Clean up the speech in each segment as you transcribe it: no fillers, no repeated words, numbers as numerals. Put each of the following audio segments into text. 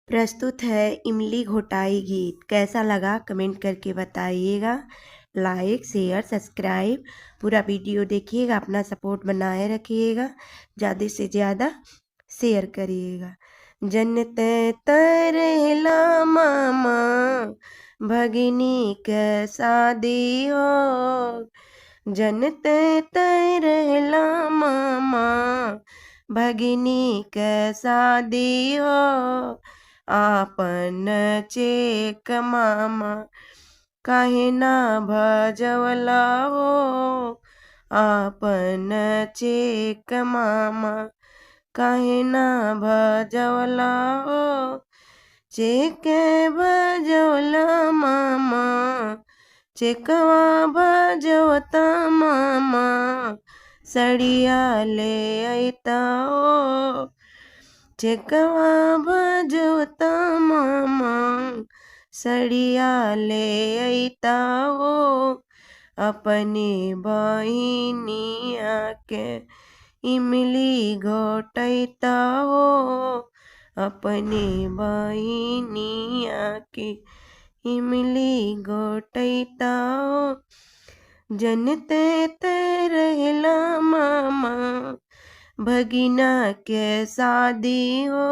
प्रस्तुत है इमली घोटाई गीत। कैसा लगा कमेंट करके बताइएगा। लाइक शेयर सब्सक्राइब पूरा वीडियो देखिएगा, अपना सपोर्ट बनाए रखिएगा, ज़्यादा से ज़्यादा शेयर करिएगा। जन्नत तरला मामा भगिनी के शादी हो, जन्नत तरला मामा भगिनी के शादी हो, आपन चेक मामा काहे ना भजवला हो, आपन चेक मामा काहे ना भजवला हो, चेक भजवला मामा चेकवा भजवता मामा सड़िया ले अइता हो, चेकवा भजवता मामा सड़िया ले अइता हो, अपने बहिनिया के इमली घोटैता हो, अपने बहिनिया के इमली घोटैता हो, जनते तरला मामा भगिना के शादी हो,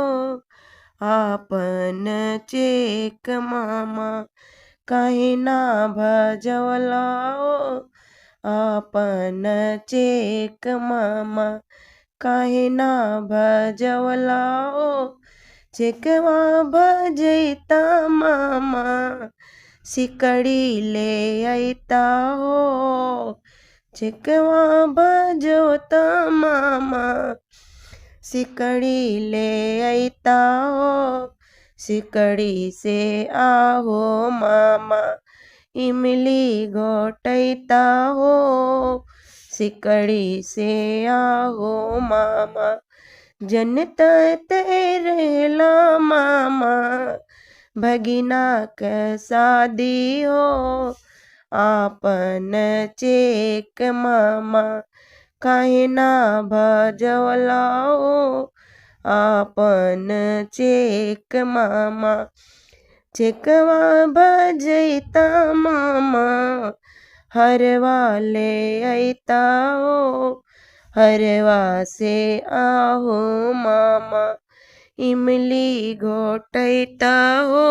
आपन चेक मामा काहे ना भजवला हो, आपन चेक मामा काहे ना भजवला हो, चेकवा भजैता मामा सिकड़ी ले अइता हो, चेकवा भजोता मामा सिकड़ी ले अइता हो, सिकड़ी से आहो मामा इमली घोटैता हो, सिकड़ी से आहो मामा जन्नत तेरेला मामा भगिना के शादी हो, आपन चेक मामा काहे ना भजवला हो, आपन चेक मामा चेकवा भजैता मामा हरवा ले अइता हो, हरवा से आहो मामा इमली घोटैता हो।